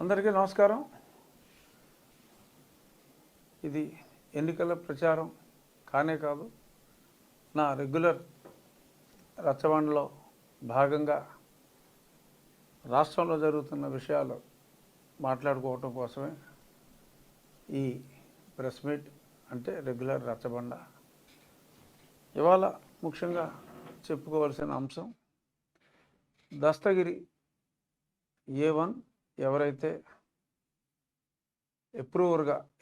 అందరికీ నమస్కారం. ఇది ఎన్నికల ప్రచారం కానే కాదు, నా రెగ్యులర్ రచ్చబండలో భాగంగా రాష్ట్రంలో జరుగుతున్న విషయాలు మాట్లాడుకోవటం కోసమే ఈ ప్రెస్ మీట్, అంటే రెగ్యులర్ రచ్చబండ. ఇవాళ ముఖ్యంగా చెప్పుకోవాల్సిన అంశం దస్తగిరి A1 ఎవరైతే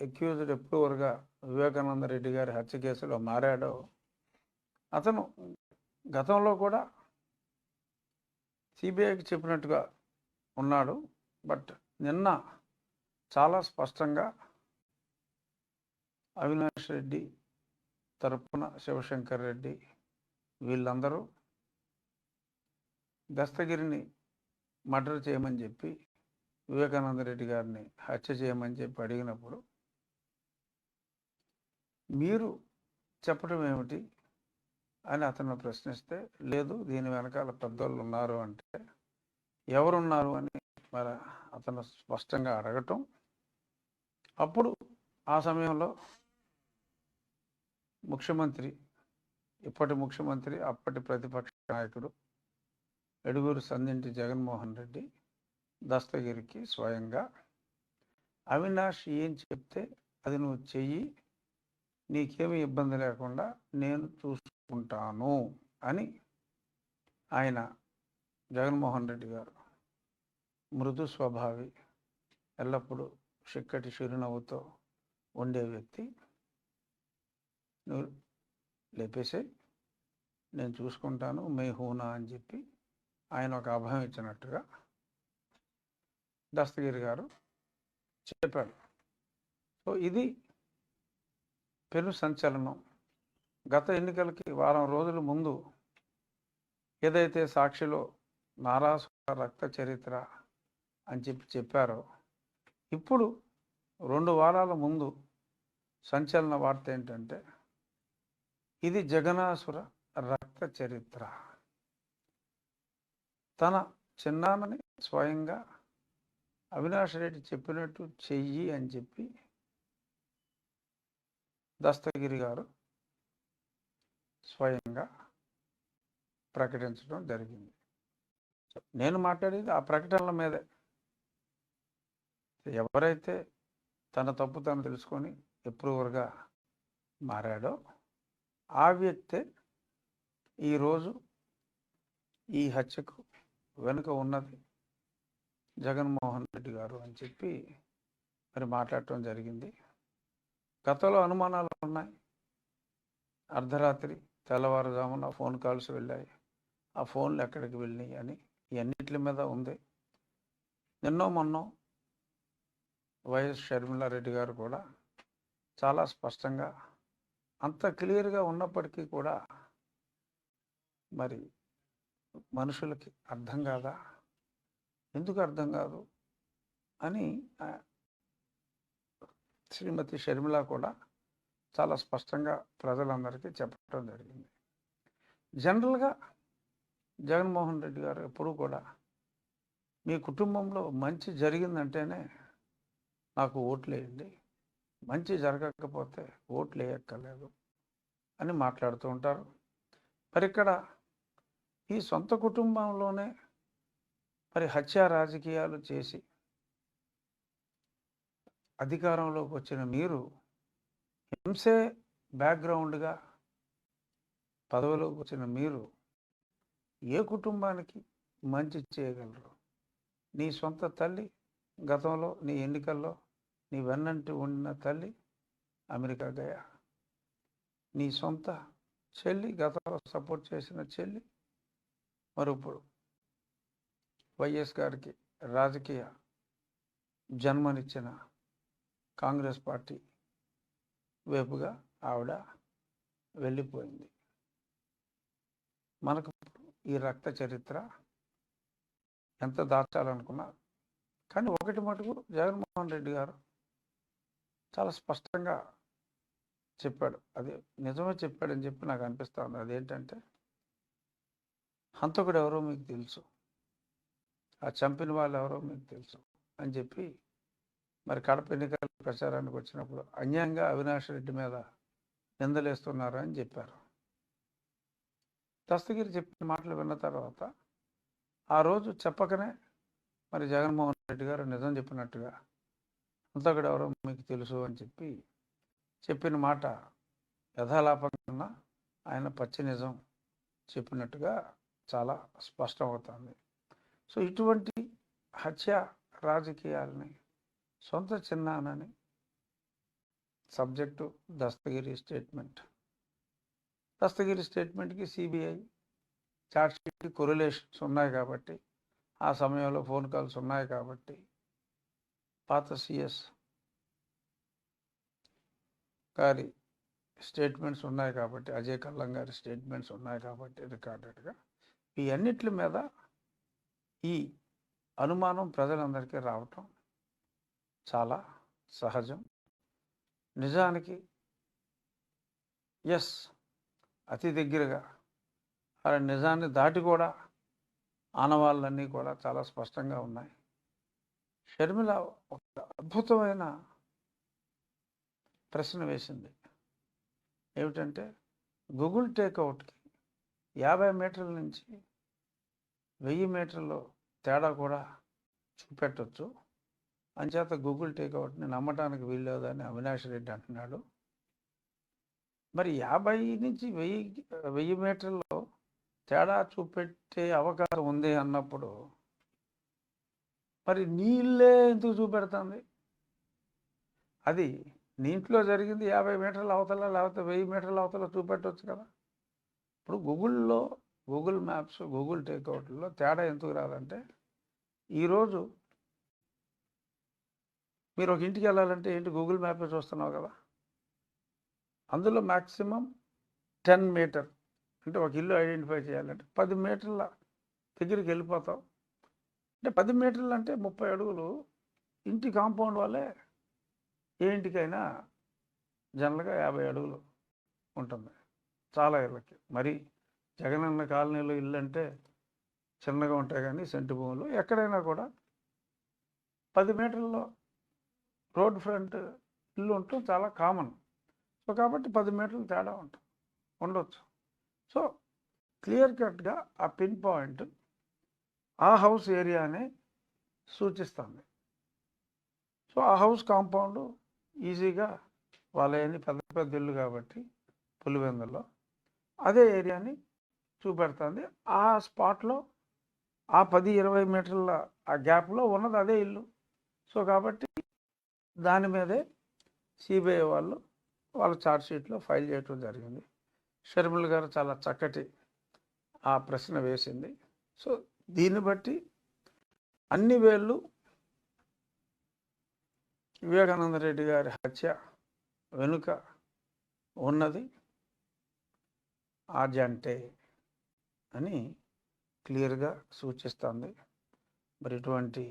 అక్యూజ్డ్ ఎప్రూవర్గా వివేకానంద రెడ్డి గారి హత్య కేసులో మారాడో అతను గతంలో కూడా సిబిఐకి చెప్పినట్టుగా ఉన్నాడు. బట్ నిన్న చాలా స్పష్టంగా అవినాష్ రెడ్డి తరపున శివశంకర్ రెడ్డి వీళ్ళందరూ దస్తగిరిని మర్డర్ చేయమని చెప్పి వివేకానంద రెడ్డి గారిని హత్య చేయమని చెప్పి అడిగినప్పుడు మీరు చెప్పడం ఏమిటి అని అతను ప్రశ్నిస్తే, లేదు దీని వెనకాల పెద్దోళ్ళు ఉన్నారు అంటే ఎవరున్నారు అని మరి అతను స్పష్టంగా అడగటం. అప్పుడు ఆ సమయంలో ఇప్పటి ముఖ్యమంత్రి అప్పటి ప్రతిపక్ష నాయకుడు ఎడుగూరు సందింటి జగన్మోహన్ రెడ్డి దస్తగిరికి స్వయంగా అవినాష్ ఏం చెప్తే అది నువ్వు చెయ్యి, నీకేమీ ఇబ్బంది లేకుండా నేను చూసుకుంటాను అని ఆయన జగన్మోహన్ రెడ్డి గారు మృదు స్వభావి, ఎల్లప్పుడూ చిక్కటి చిరునవ్వుతో ఉండే వ్యక్తి, నువ్వు లేపేసే నేను చూసుకుంటాను మే హూనా అని చెప్పి ఆయన ఒక అభయం ఇచ్చినట్టుగా దస్తగిరి గారు చెప్పాడు. సో ఇది పెను సంచలనం. గత ఎన్నికలకి వారం రోజుల ముందు ఏదైతే సాక్షిలో నారాసుర రక్త చరిత్ర అని చెప్పారో, ఇప్పుడు 2 వారాల ముందు సంచలన వార్త ఏంటంటే ఇది జగనాసుర రక్త చరిత్ర. తన చిన్నాన్నని స్వయంగా అవినాష్ రెడ్డి చెప్పినట్టు చెయ్యి అని చెప్పి దస్తగిరి గారు స్వయంగా ప్రకటించడం జరిగింది. నేను మాట్లాడేది ఆ ప్రకటనల మీదే. ఎవరైతే తన తప్పు తను తెలుసుకొని ఎప్రూవర్గా మారాడో ఆ వ్యక్తే ఈరోజు ఈ హత్యకు వెనుక ఉన్నది జగన్మోహన్ రెడ్డి గారు అని చెప్పి మరి మాట్లాడటం జరిగింది. గతంలో అనుమానాలు ఉన్నాయి. అర్ధరాత్రి తెల్లవారుజామున ఫోన్ కాల్స్ వెళ్ళాయి, ఆ ఫోన్లు ఎక్కడికి వెళ్ళినాయి అని ఇవన్నిటి మీద ఉంది. నిన్నో మొన్నో వైఎస్ షర్మిలారెడ్డి గారు కూడా చాలా స్పష్టంగా, అంత క్లియర్గా ఉన్నప్పటికీ కూడా మరి మనుషులకి అర్థం కాదా, ఎందుకు అర్థం కాదు అని శ్రీమతి షర్మిల కూడా చాలా స్పష్టంగా ప్రజలందరికీ చెప్పడం జరిగింది. జనరల్గా జగన్మోహన్ రెడ్డి గారు ఎప్పుడూ కూడా మీ కుటుంబంలో మంచి జరిగిందంటేనే నాకు ఓట్లు వేయండి, మంచి జరగకపోతే ఓట్లు వేయక్కర్లేదు అని మాట్లాడుతూ ఉంటారు. మరి ఇక్కడ ఈ సొంత కుటుంబంలోనే మరి హత్యా రాజకీయాలు చేసి అధికారంలోకి వచ్చిన మీరు హింసే బ్యాక్గ్రౌండ్గా పదవిలోకి వచ్చిన మీరు ఏ కుటుంబానికి మంచి చేయగలరు? నీ సొంత తల్లి గతంలో నీ ఎన్నికల్లో నీ వెన్నంటి ఉండిన తల్లి అమెరికా గయా, నీ సొంత చెల్లి గతంలో సపోర్ట్ చేసిన చెల్లి మరి ఇప్పుడు వైఎస్ గారికి రాజకీయ జన్మనిచ్చిన కాంగ్రెస్ పార్టీ వైపుగా ఆవిడ వెళ్ళిపోయింది. మనకు ఈ రక్త చరిత్ర ఎంత దాచాలనుకున్నా కానీ ఒకటి మటుకు జగన్మోహన్ రెడ్డి గారు చాలా స్పష్టంగా చెప్పాడు, అది నిజమే చెప్పాడని చెప్పి నాకు అనిపిస్తూ ఉంది. అదేంటంటే హంతకుడు ఎవరో మీకు తెలుసు, ఆ చంపిన వాళ్ళు ఎవరో మీకు తెలుసు అని చెప్పి మరి కడప ఎన్నికల ప్రచారానికి వచ్చినప్పుడు అన్యాయంగా అవినాష్ రెడ్డి మీద నిందలేస్తున్నారు అని చెప్పారు. దస్తగిరి చెప్పిన మాటలు విన్న తర్వాత ఆ రోజు చెప్పకనే మరి జగన్మోహన్ రెడ్డి గారు నిజం చెప్పినట్టుగా అంతకుడు ఎవరో మీకు తెలుసు అని చెప్పిన మాట యథాలాపంగా ఆయన పచ్చి నిజం చెప్పినట్టుగా చాలా స్పష్టమవుతుంది. సో ఇటువంటి హత్య రాజకీయాలని సొంత చిన్నానని సబ్జెక్టు దస్తగిరి స్టేట్మెంట్కి సిబిఐ చార్జ్షీట్ కొరిలేషన్స్ ఉన్నాయి కాబట్టి, ఆ సమయంలో ఫోన్ కాల్స్ ఉన్నాయి కాబట్టి, పాత సిఎస్ గారి స్టేట్మెంట్స్ ఉన్నాయి కాబట్టి, అజయ్ కల్లం గారి స్టేట్మెంట్స్ ఉన్నాయి కాబట్టి రికార్డెడ్గా ఈ అన్నిటి మీద ఈ అనుమానం ప్రజలందరికీ రావటం చాలా సహజం. నిజానికి ఎస్ అతి దగ్గరగా ఆ నిజాన్ని దాటి కూడా ఆనవాళ్ళన్నీ కూడా చాలా స్పష్టంగా ఉన్నాయి. షర్మిల ఒక అద్భుతమైన ప్రశ్న వేసింది. ఏమిటంటే గూగుల్ టేక్అవుట్కి 50 మీటర్ల నుంచి 1000 మీటర్లు తేడా కూడా చూపెట్టవచ్చు, అంచేత గూగుల్ టేక్అవుట్ని నమ్మటానికి వీల్లేదని అవినాష్ రెడ్డి అంటున్నాడు. మరి 50 నుంచి 1000 మీటర్లో తేడా చూపెట్టే అవకాశం ఉంది అన్నప్పుడు మరి నీళ్ళే ఎందుకు చూపెడుతుంది? అది నీటిలో జరిగింది 50 మీటర్ల అవతల లేకపోతే 1000 మీటర్ల అవతల చూపెట్టవచ్చు కదా. ఇప్పుడు గూగుల్ మ్యాప్స్, గూగుల్ టేక్అవుట్లో తేడా ఎందుకు రాదంటే, ఈరోజు మీరు ఒక ఇంటికి వెళ్ళాలంటే ఏంటి గూగుల్ మ్యాప్ చూస్తున్నావు కదా, అందులో మ్యాక్సిమం 10 మీటర్ అంటే ఒక ఇల్లు ఐడెంటిఫై చేయాలంటే 10 మీటర్ల దగ్గరికి వెళ్ళిపోతావు. అంటే 10 మీటర్లు అంటే 30 అడుగులు. ఇంటి కాంపౌండ్ వల్లే ఏ ఇంటికైనా జనరల్గా 50 అడుగులు ఉంటుంది చాలా ఇళ్ళకి. మరి జగనన్న కాలనీలో ఇల్లు అంటే చిన్నగా ఉంటాయి, కానీ సెంటు భూములు ఎక్కడైనా కూడా 10 మీటర్లలో రోడ్ ఫ్రంట్ ఇల్లు ఉండటం చాలా కామన్. సో కాబట్టి 10 మీటర్లు తేడా ఉండొచ్చు. సో క్లియర్ కట్గా ఆ పిన్ పాయింట్ ఆ హౌస్ ఏరియానే సూచిస్తుంది. సో ఆ హౌస్ కాంపౌండ్ ఈజీగా వాళ్ళని పెద్ద ఇల్లు కాబట్టి పులివెందుల్లో అదే ఏరియాని చూపెడుతుంది. ఆ స్పాట్లో ఆ 10-20 మీటర్ల ఆ గ్యాప్లో ఉన్నది అదే ఇల్లు. సో కాబట్టి దాని మీదే సిబిఐ వాళ్ళ ఛార్జ్షీట్లో ఫైల్ చేయటం జరిగింది. షర్మిల గారు చాలా చక్కటి ఆ ప్రశ్న వేసింది. సో దీన్ని బట్టి అన్ని వేళ్ళు వివేకానంద రెడ్డి గారి హత్య వెనుక ఉన్నది ఆర్జంటే అని క్లియర్గా సూచిస్తుంది. మరి ఇటువంటి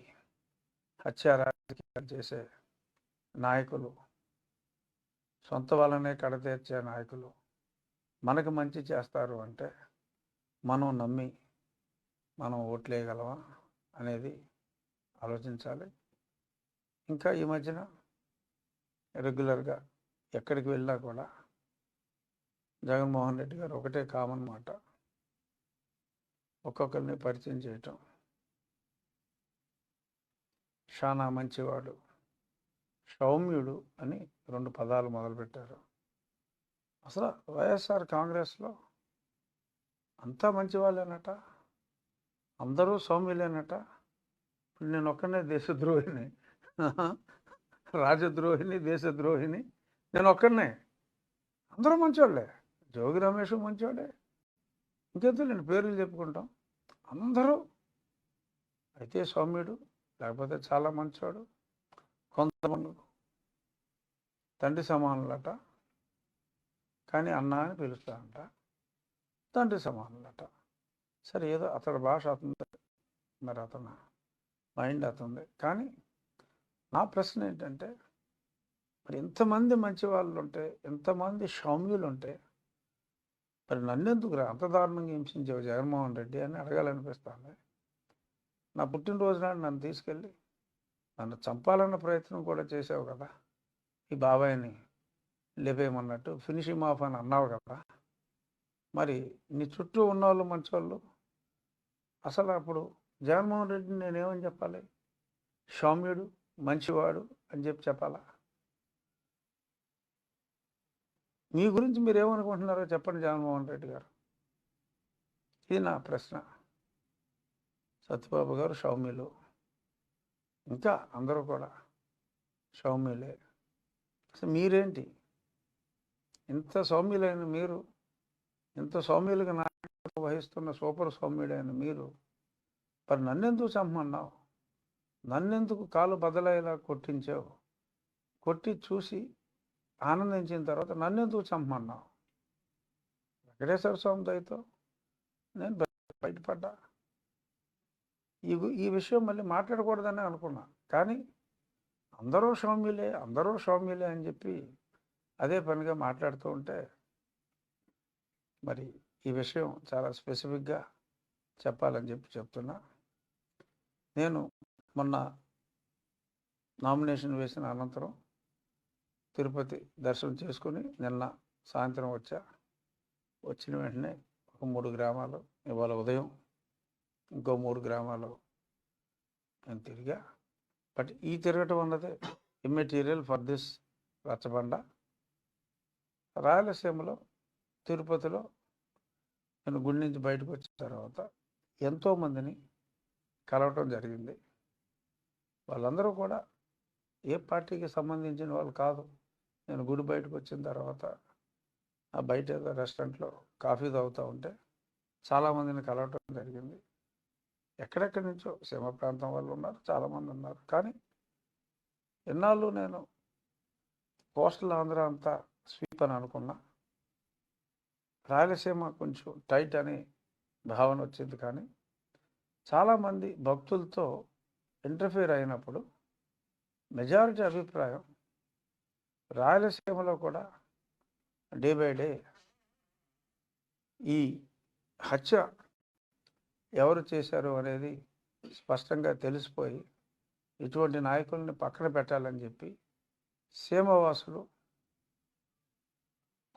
హత్య రాజకీయాలు చేసే నాయకులు, సొంత వాళ్ళనే కడతీర్చే నాయకులు మనకు మంచి చేస్తారు అంటే మనం నమ్మి మనం ఓట్లేయగలమా అనేది ఆలోచించాలి. ఇంకా ఈ మధ్యన రెగ్యులర్గా ఎక్కడికి వెళ్ళినా కూడా జగన్మోహన్ రెడ్డి గారు ఒకటే కామన్ మాట, ఒక్కొక్కరిని పరిచయం చేయటం. షానా మంచివాడు, సౌమ్యుడు అని 2 పదాలు మొదలుపెట్టారు. అసలు వైఎస్ఆర్ కాంగ్రెస్లో అంతా మంచివాళ్ళేనట, అందరూ సౌమ్యులేనట. ఇప్పుడు నేను ఒక్కనే దేశద్రోహిని, రాజద్రోహిని, దేశద్రోహిని, నేను ఒక్కనే. అందరూ మంచివాళ్ళే. జోగి రమేష్ మంచివాడే, ఇంకెందుకు నేను పేర్లు చెప్పుకుంటాం. అందరూ అయితే సౌమ్యుడు, లేకపోతే చాలా మంచివాడు. కొంతమంది తండ్రి సమానులట, కానీ అన్న అని పిలుస్తారంట. తండ్రి సమానులట. సరే ఏదో అతడి భాష అతుంది, మరి అతను మైండ్ అతుంది. కానీ నా ప్రశ్న ఏంటంటే, మరి ఎంతమంది మంచి వాళ్ళు ఉంటే, ఎంతమంది సౌమ్యులు ఉంటే, మరి నన్నెందుకు అంత దారుణంగా హింసించావు జగన్మోహన్ రెడ్డి అని అడగాలనిపిస్తుంది. నా పుట్టినరోజు నాడు నన్ను తీసుకెళ్ళి నన్ను చంపాలన్న ప్రయత్నం కూడా చేసావు కదా, ఈ బాబాయిని లేపేయమన్నట్టు ఫినిషింగ్ ఆఫ్ అని అన్నావు కదా. మరి నీ చుట్టూ ఉన్నవాళ్ళు మంచోళ్ళు. అసలు అప్పుడు జగన్మోహన్ రెడ్డిని నేనేమని చెప్పాలి? సౌమ్యుడు, మంచివాడు అని చెప్పాలా? మీ గురించి మీరు ఏమనుకుంటున్నారో చెప్పండి జగన్మోహన్ రెడ్డి గారు. ఇది నా ప్రశ్న. సత్యబాబు గారు సౌమ్యులు, ఇంకా అందరూ కూడా సౌమ్యులే. అసలు మీరేంటి ఇంత సౌమ్యులైన మీరు, ఇంత సౌమ్యులుగా నాయకత్వం వహిస్తున్న సూపర్ సౌమ్యుడైన మీరు, మరి నన్నెందుకు చంపమన్నావు? నన్నెందుకు కాలు బదలయ్యేలా కొట్టించావు? కొట్టి చూసి ఆనందించిన తర్వాత నన్నెందుకు చంపమన్నావు? వెంకటేశ్వర స్వామి దయతో నేను బయటపడ్డా. ఈ విషయం మళ్ళీ మాట్లాడకూడదని అనుకున్నా, కానీ అందరూ సౌమ్యులే అని చెప్పి అదే పనిగా మాట్లాడుతూ ఉంటే మరి ఈ విషయం చాలా స్పెసిఫిక్గా చెప్పాలని చెప్తున్నా. నేను మొన్న నామినేషన్ వేసిన అనంతరం తిరుపతి దర్శనం చేసుకుని నిన్న సాయంత్రం వచ్చిన వెంటనే ఒక 3 గ్రామాలు, ఇవాళ ఉదయం ఇంకో 3 గ్రామాలు నేను తిరిగా. బట్ ఈ తిరగటం అన్నదే ఇమ్మెటీరియల్ ఫర్ దిస్ రచ్చబండ. రాయలసీమలో తిరుపతిలో నేను గుడి నుంచి బయటకు వచ్చిన తర్వాత ఎంతోమందిని కలవటం జరిగింది. వాళ్ళందరూ కూడా ఏ పార్టీకి సంబంధించిన వాళ్ళు కాదు. నేను గుడి బయటకు వచ్చిన తర్వాత ఆ బయట ఏదో రెస్టారెంట్లో కాఫీ తాగుతూ ఉంటే చాలామందిని కలవటం జరిగింది. ఎక్కడెక్కడి నుంచో సీమ ప్రాంతం వాళ్ళు ఉన్నారు, చాలామంది ఉన్నారు. కానీ ఎన్నాళ్ళు నేను కోస్టల్ ఆంధ్ర అంతా స్వీప్ అని అనుకున్నా, రాయలసీమ కొంచెం టైట్ అని భావన వచ్చింది. కానీ చాలామంది భక్తులతో ఇంటర్ఫియర్ అయినప్పుడు మెజారిటీ అభిప్రాయం రాయలసీమలో కూడా డే బై డే ఈ హత్య ఎవరు చేశారు అనేది స్పష్టంగా తెలిసిపోయి ఇటువంటి నాయకుల్ని పక్కన పెట్టాలని చెప్పి సీమవాసులు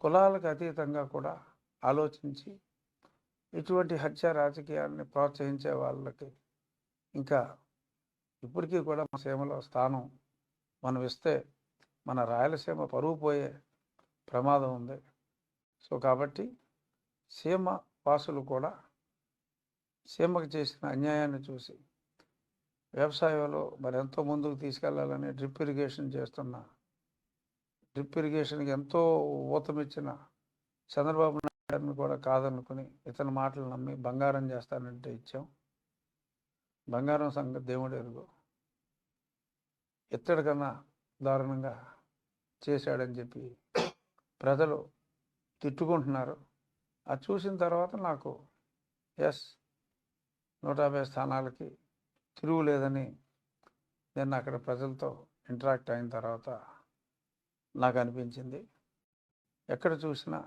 కులాలకు అతీతంగా కూడా ఆలోచించి ఇటువంటి హత్య రాజకీయాన్ని ప్రోత్సహించే వాళ్ళకి ఇంకా ఇప్పటికీ కూడా మన సీమలో స్థానం మనం ఇస్తే మన రాయలసీమ పరువు పోయే ప్రమాదం ఉంది. సో కాబట్టి సీమ వాసులు కూడా సీమకు చేసిన అన్యాయాన్ని చూసి వ్యవసాయంలో మరి ఎంతో ముందుకు తీసుకెళ్లాలని డ్రిప్ ఇరిగేషన్కి ఎంతో ఊతమిచ్చిన చంద్రబాబు నాయుడుని కూడా కాదనుకుని ఇతని మాటలు నమ్మి బంగారం చేస్తానంటే ఇచ్చాం. బంగారం సంగతి దేవుడు ఎరుగు, ఇత్తడి కన్నా దారుణంగా చేశాడని చెప్పి ప్రజలు తిట్టుకుంటున్నారు. అది చూసిన తర్వాత నాకు 150 స్థానాలకి తిరుగులేదని నేను అక్కడ ప్రజలతో ఇంటరాక్ట్ అయిన తర్వాత నాకు అనిపించింది. ఎక్కడ చూసినా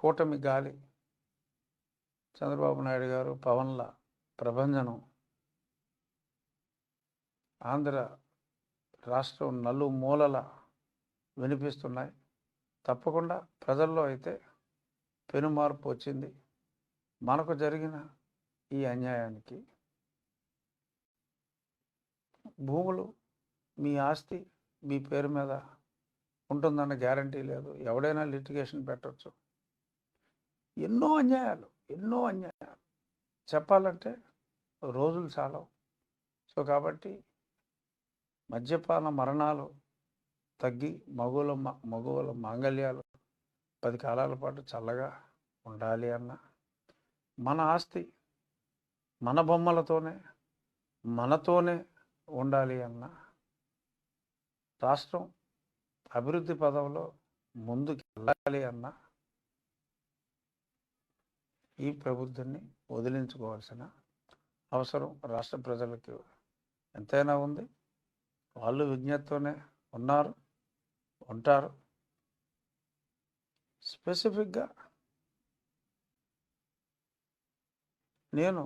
కూటమి గాలి, చంద్రబాబు నాయుడు గారు పవన్ల ప్రభంజనం ఆంధ్ర రాష్ట్రం నలుమూలల వినిపిస్తున్నాయి. తప్పకుండా ప్రజల్లో అయితే పెనుమార్పు వచ్చింది. మనకు జరిగిన ఈ అన్యాయానికి భూములు, మీ ఆస్తి మీ పేరు మీద ఉంటుందన్న గ్యారంటీ లేదు. ఎవడైనా లిటిగేషన్ పెట్టవచ్చు. ఎన్నో అన్యాయాలు చెప్పాలంటే రోజులు చాలవు. సో కాబట్టి మద్యపాన మరణాలు తగ్గి మగువల మాంగళ్యాలు 10 కాలాల పాటు చల్లగా ఉండాలి అన్న, మన ఆస్తి మన బొమ్మలతోనే మనతోనే ఉండాలి అన్న, రాష్ట్రం అభివృద్ధి పదంలో ముందుకు వెళ్ళాలి అన్న ఈ ప్రబుద్ధిని వదిలించుకోవాల్సిన అవసరం రాష్ట్ర ప్రజలకు ఎంతైనా ఉంది. వాళ్ళు విజ్ఞతతోనే ఉంటారు. స్పెసిఫిక్గా నేను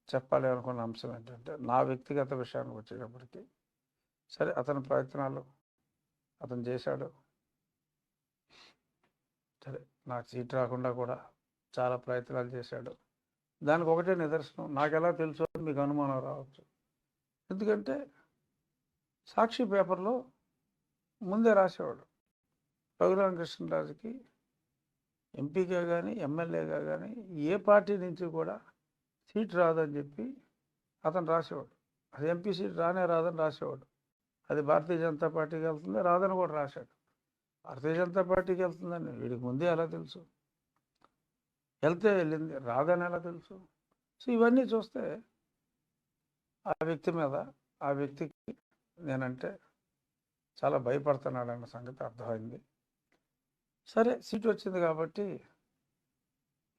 చెప్పాలి అనుకున్న అంశం ఏంటంటే, నా వ్యక్తిగత విషయానికి వచ్చేటప్పటికి, సరే అతని ప్రయత్నాలు అతను చేశాడు. సరే నాకు సీట్ రాకుండా కూడా చాలా ప్రయత్నాలు చేశాడు. దానికి ఒకటే నిదర్శనం, నాకెలా తెలుసు అని మీకు అనుమానం రావచ్చు. ఎందుకంటే సాక్షి పేపర్లో ముందే రాసేవాడు, రఘురామకృష్ణరాజుకి ఎంపీగా కానీ ఎమ్మెల్యేగా కానీ ఏ పార్టీ నుంచి కూడా సీట్ రాదని చెప్పి అతను రాసేవాడు. అది ఎంపీ సీట్ రాదని రాసేవాడు. అది భారతీయ జనతా పార్టీకి వెళ్తుంది, రాదని కూడా రాశాడు. భారతీయ జనతా పార్టీకి వెళ్తుందని వీడికి ముందే ఎలా తెలుసు? వెళ్తే వెళ్ళింది, రాదని ఎలా తెలుసు? సో ఇవన్నీ చూస్తే ఆ వ్యక్తి మీద, ఆ వ్యక్తికి నేనంటే చాలా భయపడుతున్నాడన్న సంగతి అర్థమైంది. సరే సీట్ వచ్చింది కాబట్టి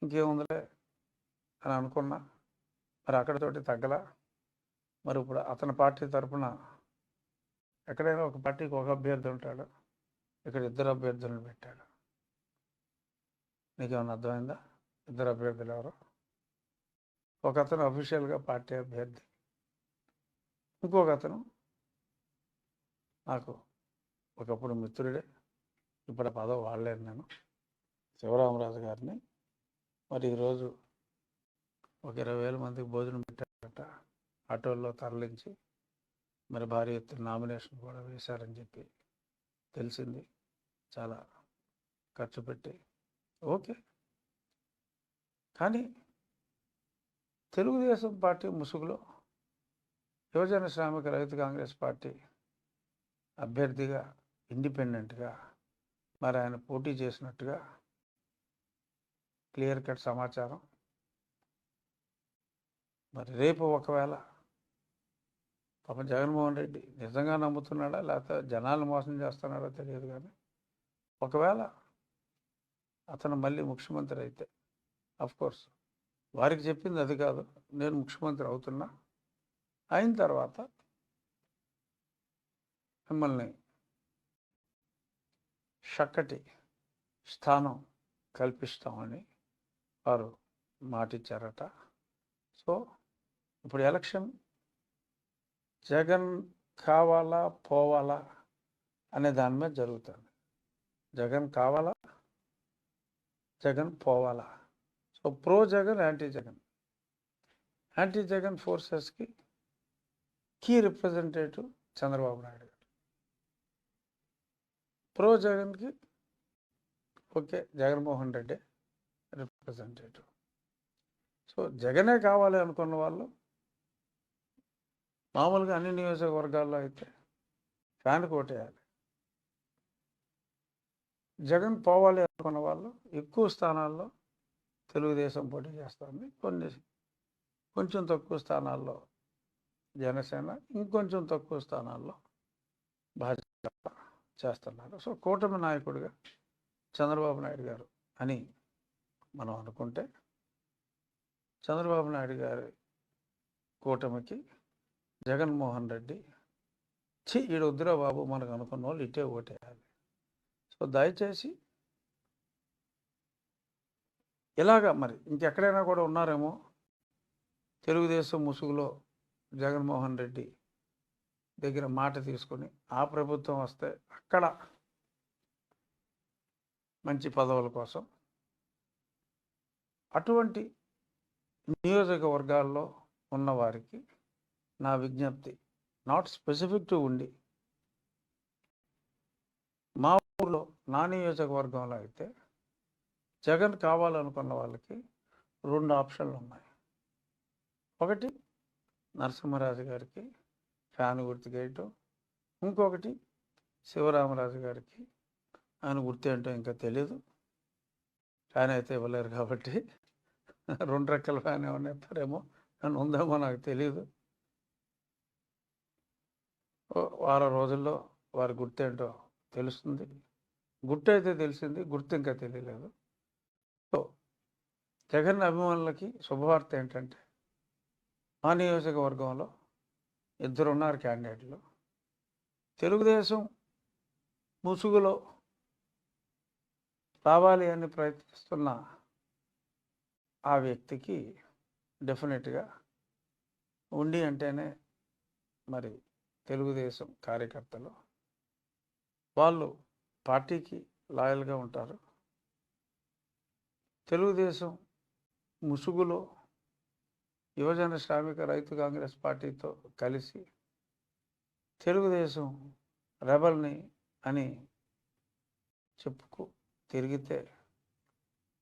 ఇంకేముందిలే అని అనుకున్నా. మరి అక్కడితోటి తగ్గలా. మరి ఇప్పుడు అతని పార్టీ తరఫున ఎక్కడైనా ఒక పార్టీకి ఒక అభ్యర్థి ఉంటాడు, ఇక్కడ ఇద్దరు అభ్యర్థులను పెట్టాడు. నీకేమన్నా అర్థమైందా? ఇద్దరు అభ్యర్థులు ఎవరు? ఒక అతను అఫీషియల్గా పార్టీ అభ్యర్థి, ఇంకొక అతను నాకు ఒకప్పుడు మిత్రుడే, ఇప్పుడు ఆ పదవి వాడలేను నేను, శివరామరాజు గారిని. మరి ఈరోజు ఒక 20,000 మందికి భోజనం పెట్టారట, ఆటోల్లో తరలించి. మరి భారీ ఎత్తున నామినేషన్ కూడా వేశారని చెప్పి తెలిసింది. చాలా ఖర్చు పెట్టి. ఓకే, కానీ తెలుగుదేశం పార్టీ ముసుగులో యువజన శ్రామిక రైతు కాంగ్రెస్ పార్టీ అభ్యర్థిగా ఇండిపెండెంట్గా మరి ఆయన పోటీ చేసినట్టుగా క్లియర్ కట్ సమాచారం. మరి రేపు ఒకవేళ పాపం జగన్మోహన్ రెడ్డి నిజంగా నమ్ముతున్నాడా లేకపోతే జనాలను మోసం చేస్తున్నాడో తెలియదు, కానీ ఒకవేళ అతను మళ్ళీ ముఖ్యమంత్రి అయితే, కోర్స్ వారికి చెప్పింది అది కాదు, నేను ముఖ్యమంత్రి అవుతున్నా, అయిన తర్వాత మిమ్మల్ని చక్కటి స్థానం కల్పిస్తామని వారు మాటిచ్చారట. సో ఇప్పుడు ఎలక్షన్ జగన్ కావాలా పోవాలా అనే దాని మీద జరుగుతుంది. జగన్ కావాలా, జగన్ పోవాలా. So pro Jagan, anti Jagan ఫోర్సెస్కి కీ రిప్రజెంటేటివ్ చంద్రబాబు నాయుడు గారు. ప్రో జగన్కి okay Jaganmohan Reddy representative. So జగనే కావాలి అనుకున్న వాళ్ళు మామూలుగా అన్ని నియోజకవర్గాల్లో అయితే ఫ్యాన్ కోటేయాలి. జగన్ పోవాలి అనుకున్న వాళ్ళు ఎక్కువ స్థానాల్లో తెలుగుదేశం పోటీ చేస్తుంది, కొంచెం తక్కువ స్థానాల్లో జనసేన, ఇంకొంచెం తక్కువ స్థానాల్లో భాజపా చేస్తున్నారు. సో కూటమి నాయకుడిగా చంద్రబాబు నాయుడు గారు అని మనం అనుకుంటే, చంద్రబాబు నాయుడు గారి కూటమికి జగన్మోహన్ రెడ్డి ఈడు వద్దురా బాబు మనకు అనుకున్న వాళ్ళు ఇటే ఓటేయాలి. సో దయచేసి ఇలాగా మరి ఇంకెక్కడైనా కూడా ఉన్నారేమో తెలుగుదేశం ముసుగులో జగన్మోహన్ రెడ్డి దగ్గర మాట తీసుకొని ఆ ప్రభుత్వం వస్తే అక్కడ మంచి పదవుల కోసం, అటువంటి నియోజకవర్గాల్లో ఉన్నవారికి నా విజ్ఞప్తి, నాట్ స్పెసిఫిక్ టు ఉండి, మా ఊళ్ళో నా నియోజకవర్గంలో అయితే జగన్ కావాలనుకున్న వాళ్ళకి 2 ఆప్షన్లు ఉన్నాయి. ఒకటి నరసింహరాజు గారికి ఫ్యాన్ గుర్తు వేయటం, ఇంకొకటి శివరామరాజు గారికి ఆయన గుర్తు ఏంటో ఇంకా తెలియదు, ఫ్యాన్ అయితే ఇవ్వలేరు కాబట్టి 2 రెక్కల ఫ్యాన్ ఏమన్నా ఇస్తారేమో, నన్ను ఉందేమో నాకు తెలియదు. వారం రోజుల్లో వారి గుర్తేంటో తెలుస్తుంది. గుర్తు అయితే తెలిసింది, గుర్తు ఇంకా తెలియలేదు. సో జగన్ అభిమానులకి శుభవార్త ఏంటంటే, మా నియోజకవర్గంలో 2 ఉన్నారు క్యాండిడేట్లు. తెలుగుదేశం ముసుగులో రావాలి అని ప్రయత్నిస్తున్న ఆ వ్యక్తికి డెఫినెట్గా ఉండి అంటేనే మరి తెలుగుదేశం కార్యకర్తలు వాళ్ళు పార్టీకి లాయల్గా ఉంటారు. తెలుగుదేశం ముసుగులో యువజన శ్రామిక రైతు కాంగ్రెస్ పార్టీతో కలిసి తెలుగుదేశం రెబల్ని అని చెప్పుకు తిరిగితే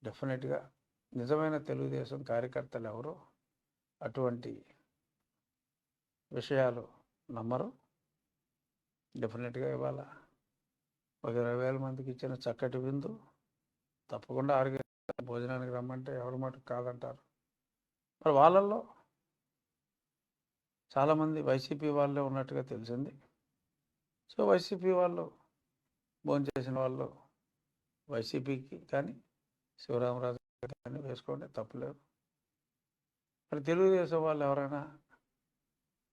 డెఫినెట్గా నిజమైన తెలుగుదేశం కార్యకర్తలు ఎవరో అటువంటి విషయాలు నమ్మరు. డెఫినెట్గా ఇవాళ ఒక 20,000 మందికి ఇచ్చిన చక్కటి విందు తప్పకుండా 6 గంటల భోజనానికి రమ్మంటే ఎవరి మటుకు కాదంటారు. మరి వాళ్ళల్లో చాలామంది వైసీపీ వాళ్ళే ఉన్నట్టుగా తెలిసింది. సో వైసీపీ వాళ్ళు భోంచేసిన వాళ్ళు వైసీపీకి కానీ శివరామరాజు కానీ వేసుకోండి, తప్పులేదు. మరి తెలుగుదేశం వాళ్ళు ఎవరైనా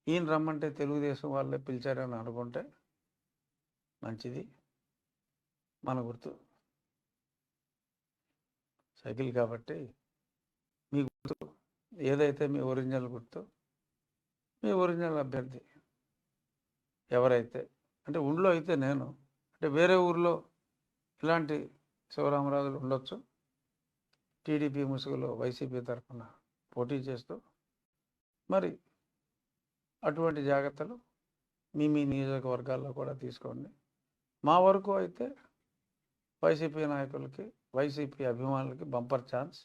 ఈయన రమ్మంటే తెలుగుదేశం వాళ్ళే పిలిచారని అనుకుంటే మంచిది. మన గుర్తు సైకిల్ కాబట్టి మీ గుర్తు ఏదైతే మీ ఒరిజినల్ గుర్తు, మీ ఒరిజినల్ అభ్యర్థి ఎవరైతే, అంటే ఊళ్ళో అయితే నేను, అంటే వేరే ఊర్లో ఇలాంటి శివరామరాజులు ఉండొచ్చు, టీడీపీ ముసుగులో వైసీపీ తరఫున పోటీ చేస్తూ. మరి అటువంటి జాగ్రత్తలు మీ నియోజకవర్గాల్లో కూడా తీసుకోండి. మా వరకు అయితే వైసీపీ నాయకులకి, వైసీపీ అభిమానులకి బంపర్ ఛాన్స్,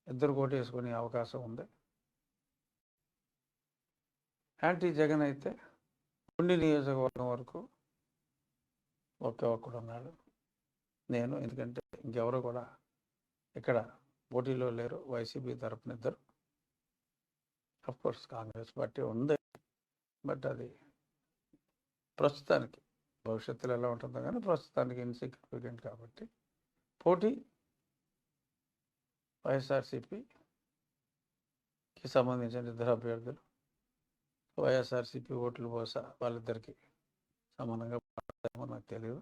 ఇద్దరు కోటేసుకునే అవకాశం ఉంది. యాంటీ జగన్ అయితే ఉండి నియోజకవర్గం వరకు ఒకే ఒక్కడు ఉన్నాడు, నేను. ఎందుకంటే ఇంకెవరు కూడా ఇక్కడ పోటీలో లేరు. వైసీపీ తరపున ఇద్దరు. అఫ్కోర్స్ కాంగ్రెస్ పార్టీ ఉంది, బట్ అది ప్రస్తుతానికి, భవిష్యత్తులో ఎలా ఉంటుందో కానీ ప్రస్తుతానికి ఇన్సిగ్నిఫికెంట్ కాబట్టి పోటీ వైఎస్ఆర్సీపీకి సంబంధించిన ఇద్దరు అభ్యర్థులు. వైఎస్ఆర్సీపీ ఓట్లు బహుశా వాళ్ళిద్దరికి సమానంగా పడతాయేమో నాకు తెలియదు.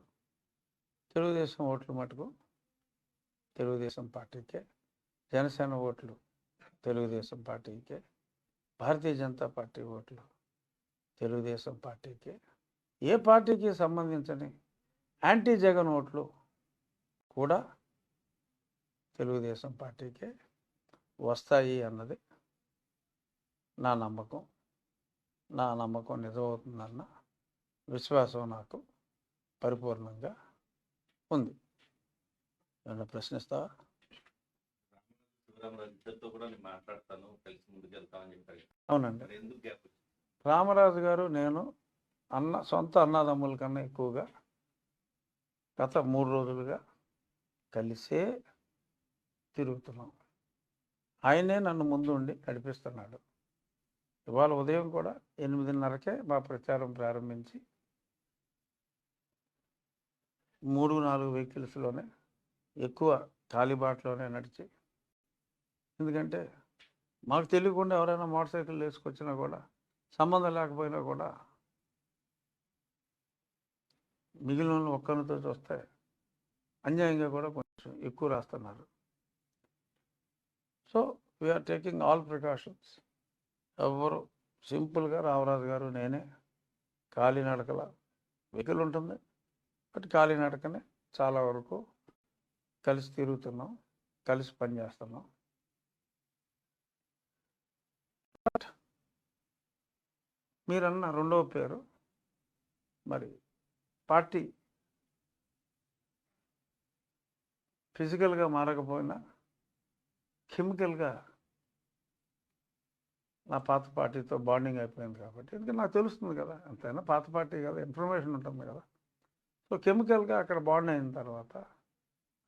తెలుగుదేశం ఓట్లు మటుకు తెలుగుదేశం పార్టీకే, జనసేన ఓట్లు తెలుగుదేశం పార్టీకే, భారతీయ జనతా పార్టీ ఓట్లు తెలుగుదేశం పార్టీకే, ఏ పార్టీకి సంబంధించని యాంటీ జగన్ ఓట్లు కూడా తెలుగుదేశం పార్టీకే వస్తాయి అన్నది నా నమ్మకం. నా నమ్మకం నిజమవుతుందన్న విశ్వాసం నాకు పరిపూర్ణంగా ఉంది. ఏమన్నా ప్రశ్నిస్తావా? అవునండి. రామరాజు గారు నేను సొంత అన్నదమ్ముల కన్నా ఎక్కువగా గత 3 రోజులుగా కలిసే తిరుగుతున్నాం. ఆయనే నన్ను ముందు ఉండి నడిపిస్తున్నాడు. ఇవాళ ఉదయం కూడా 8:30కే మా ప్రచారం ప్రారంభించి 3-4 వెహికల్స్లోనే, ఎక్కువ కాలిబాటలోనే నడిచి, ఎందుకంటే మాకు తెలియకుండా ఎవరైనా మోటార్ సైకిల్ వేసుకొచ్చినా కూడా, సంబంధం లేకపోయినా కూడా మిగిలిన ఒక్కరితో చూస్తే అన్యాయంగా కూడా కొంచెం ఎక్కువ రాస్తున్నారు. So we're taking all precautions. ఎవరు సింపుల్గా రామరాజు గారు నేనే కాలినడకల, వెహికల్ ఉంటుంది బట్ కాలినడకనే చాలా వరకు కలిసి తిరుగుతున్నాం, కలిసి పనిచేస్తున్నాం. బట్ మీరన్న రెండవ పేరు, మరి పార్టీ ఫిజికల్గా మారకపోయినా కెమికల్గా నా పాత పార్టీతో బాండింగ్ అయిపోయింది కాబట్టి, ఎందుకంటే నాకు తెలుస్తుంది కదా, ఎంతైనా పాత పార్టీ కదా, ఇన్ఫర్మేషన్ ఉంటుంది కదా. సో కెమికల్గా అక్కడ బాండ్ అయిన తర్వాత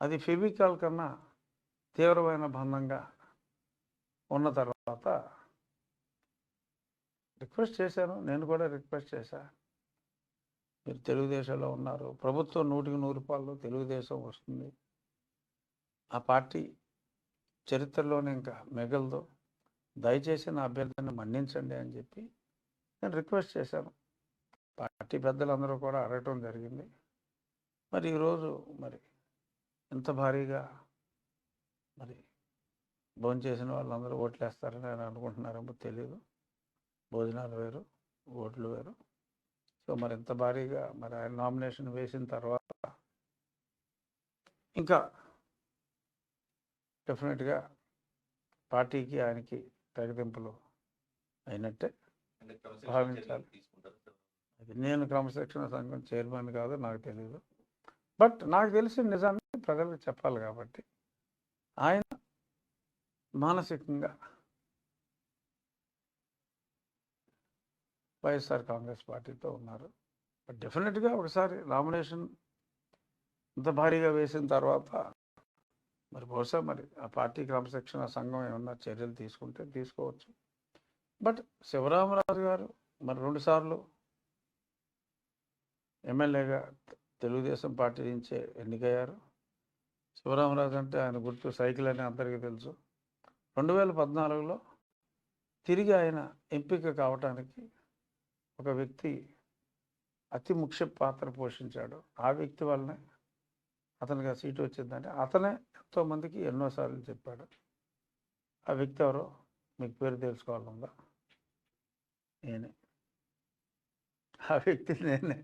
అది ఫెవికాల్ కన్నా తీవ్రమైన బంధంగా ఉన్న తర్వాత రిక్వెస్ట్ చేశాను. నేను కూడా రిక్వెస్ట్ చేశాను, మీరు తెలుగుదేశంలో ఉన్నారు, ప్రభుత్వం 100% తెలుగుదేశం వస్తుంది, ఆ పార్టీ చరిత్రలోనే ఇంకా మిగలదు, దయచేసి నా అభ్యర్థిని మన్నించండి అని చెప్పి నేను రిక్వెస్ట్ చేశాను. పార్టీ పెద్దలందరూ కూడా అడగటం జరిగింది. మరి ఈరోజు మరి ఎంత భారీగా మరి భోంచేసిన వాళ్ళందరూ ఓట్లేస్తారని నేను అనుకుంటున్నారేమో తెలియదు. భోజనాలు వేరు, ఓట్లు వేరు. సో మరి ఎంత భారీగా మరి ఆయన నామినేషన్ వేసిన తర్వాత ఇంకా డెఫినెట్గా పార్టీకి ఆయనకి తెగతింపులు అయినట్టే భావించాలి. అది నేను క్రమశిక్షణ సంఘం చైర్మన్ కాదు, నాకు తెలియదు. బట్ నాకు తెలిసిన నిజాన్ని ప్రజలకు చెప్పాలి కాబట్టి ఆయన మానసికంగా వైఎస్ఆర్ కాంగ్రెస్ పార్టీతో ఉన్నారు. బట్ డెఫినెట్గా ఒకసారి నామినేషన్ ఇంత భారీగా వేసిన తర్వాత మరి బహుశా మరి ఆ పార్టీ క్రమశిక్షణ సంఘం ఏమన్నా చర్యలు తీసుకుంటే తీసుకోవచ్చు. బట్ శివరామరాజు గారు మరి 2 సార్లు ఎమ్మెల్యేగా తెలుగుదేశం పార్టీ నుంచే ఎన్నికయ్యారు. శివరామరాజు అంటే ఆయన గుర్తు సైకిల్ అని అందరికీ తెలుసు. 2014లో తిరిగి ఆయన ఎంపిక కావటానికి ఒక వ్యక్తి అతి ముఖ్య పాత్ర పోషించాడు. ఆ వ్యక్తి వల్లనే అతనికి ఆ సీటు వచ్చిందంటే అతనే ఎంతోమందికి ఎన్నోసార్లు చెప్పాడు. ఆ వ్యక్తి ఎవరో మీకు పేరు తెలుసుకోవాలందా? నేనే. ఆ వ్యక్తి నేనే.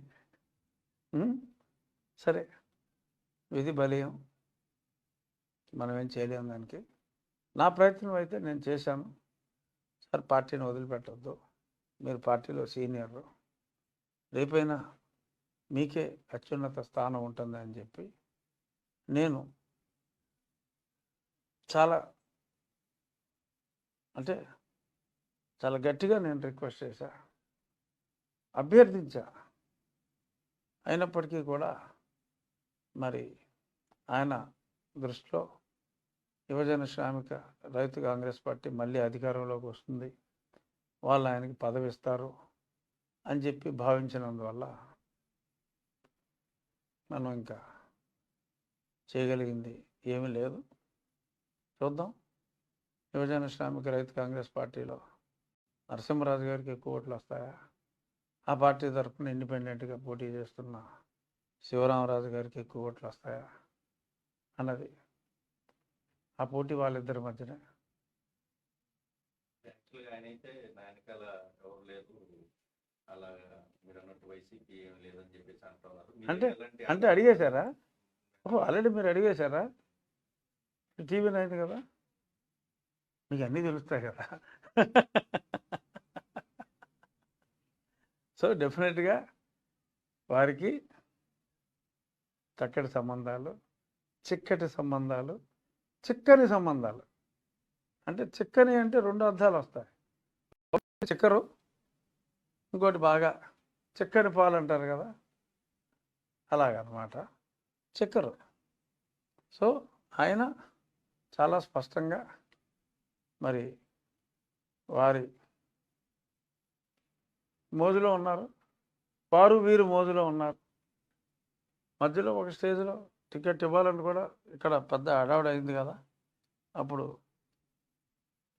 సరే, విధి బలీయం, మనం ఏం చేయలేము దానికి. నా ప్రయత్నం అయితే నేను చేశాను. సార్ పార్టీని వదిలిపెట్టద్దు, మీరు పార్టీలో సీనియర్, రేపైనా మీకే అత్యున్నత స్థానం ఉంటుందని చెప్పి నేను చాలా గట్టిగా నేను రిక్వెస్ట్ చేశా, అభ్యర్థించా. అయినప్పటికీ కూడా మరి ఆయన దృష్టిలో యువజన శ్రామిక రైతు కాంగ్రెస్ పార్టీ మళ్ళీ అధికారంలోకి వస్తుంది, వాళ్ళు ఆయనకి పదవి ఇస్తారు అని చెప్పి భావించినందువల్ల మనం ఇంకా చేయగలిగింది ఏమీ లేదు. చూద్దాం. యువజన శ్రామిక రైతు కాంగ్రెస్ పార్టీలో నరసింహరాజు గారికి ఎక్కువ ఓట్లు వస్తాయా, ఆ పార్టీ తరఫున ఇండిపెండెంట్గా పోటీ చేస్తున్న శివరామరాజు గారికి ఎక్కువ ఓట్లు వస్తాయా అన్నది ఆ పోటీ వాళ్ళిద్దరి మధ్యనే. అంటే అడిగేశారా? ఆల్రెడీ మీరు అడిగేశారా? టీవీ 9 కదా, మీకు అన్నీ తెలుస్తాయి కదా. సో డెఫినెట్గా వారికి చక్కటి సంబంధాలు, చిక్కటి సంబంధాలు, చిక్కని సంబంధాలు. అంటే చిక్కని అంటే 2 అర్థాలు వస్తాయి. చిక్కరు, ఇంకోటి బాగా చిక్కని పాలు అంటారు కదా, అలాగనమాట చిక్కరు. సో ఆయన చాలా స్పష్టంగా మరి వారి మోజులో ఉన్నారు, వారు వీరు మోజులో ఉన్నారు. మధ్యలో ఒక స్టేజ్లో టికెట్ ఇవ్వాలని కూడా ఇక్కడ పెద్ద హడావుడి అయింది కదా. అప్పుడు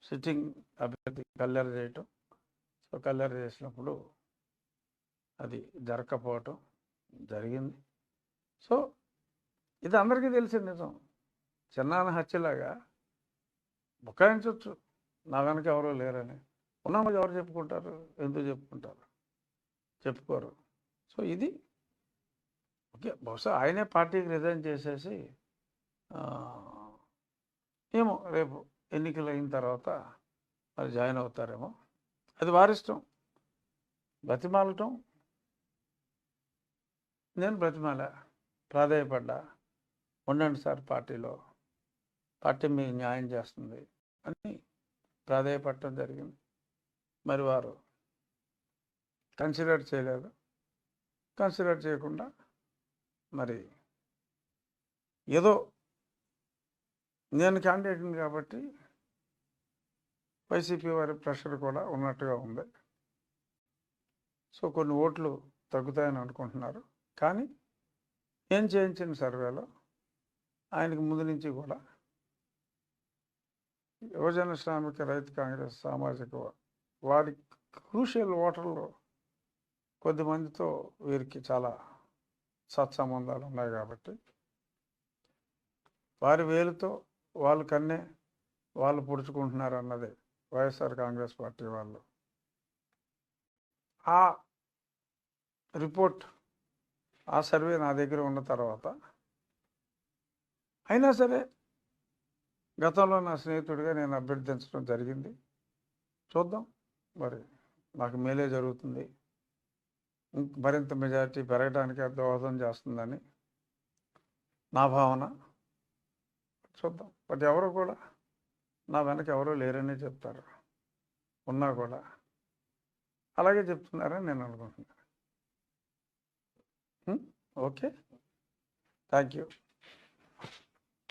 సిట్టింగ్ అభ్యర్థి కల్లెర చేయటం, సో కల్లెర చేసినప్పుడు అది జరగకపోవటం జరిగింది. సో ఇది అందరికీ తెలిసిన నిజం. చిన్నాన్న హత్యలాగా బుకాయించవచ్చు, నా వెనక ఎవరో లేరని. ఉన్నామని ఎవరు చెప్పుకుంటారు? ఎందుకు చెప్పుకుంటారు? చెప్పుకోరు. సో ఇది ఓకే, బహుశా ఆయనే పార్టీకి రిజైన్ చేసేసి ఏమో రేపు ఎన్నికలు అయిన తర్వాత మరి జాయిన్ అవుతారేమో, అది వారిష్టం. బ్రతిమాలటం నేను బ్రతిమాల, ప్రాధాయపడ్డా, ఉండండి సార్ పార్టీలో, పార్టీ మీకు న్యాయం చేస్తుంది అని ప్రాధాయపడటం జరిగింది. మరి వారు కన్సిడర్ చేయలేదు. కన్సిడర్ చేయకుండా మరి ఏదో నేను క్యాండిడేట్ని కాబట్టి వైసీపీ వారి ప్రెషర్ కూడా ఉన్నట్టుగా ఉంది. సో కొన్ని ఓట్లు తగ్గుతాయని అనుకుంటున్నారు. కానీ నేను చేయించిన సర్వేలో ఆయనకు ముందు నుంచి కూడా యువజన శ్రామిక రైతు కాంగ్రెస్ సామాజిక వారి క్రూషియల్ ఓటర్లు కొద్దిమందితో వీరికి చాలా సత్సంబంధాలు ఉన్నాయి కాబట్టి వారి వేలుతో వాళ్ళు కన్నే వాళ్ళు పొడుచుకుంటున్నారు అన్నది వైఎస్ఆర్ కాంగ్రెస్ పార్టీ వాళ్ళు ఆ రిపోర్ట్, ఆ సర్వే నా దగ్గర ఉన్న తర్వాత అయినా సరే గతంలో నా స్నేహితుడిగా నేను అభ్యర్థించడం జరిగింది. చూద్దాం, మరి నాకు మేలే జరుగుతుంది, మరింత మెజారిటీ పెరగడానికి అది దోహదం చేస్తుందని నా భావన. చూద్దాం. బట్ ఎవరు కూడా నా వెనక ఎవరూ లేరనే చెప్తారు, ఉన్నా కూడా అలాగే చెప్తున్నారని నేను అనుకుంటున్నాను. Okay, thank you.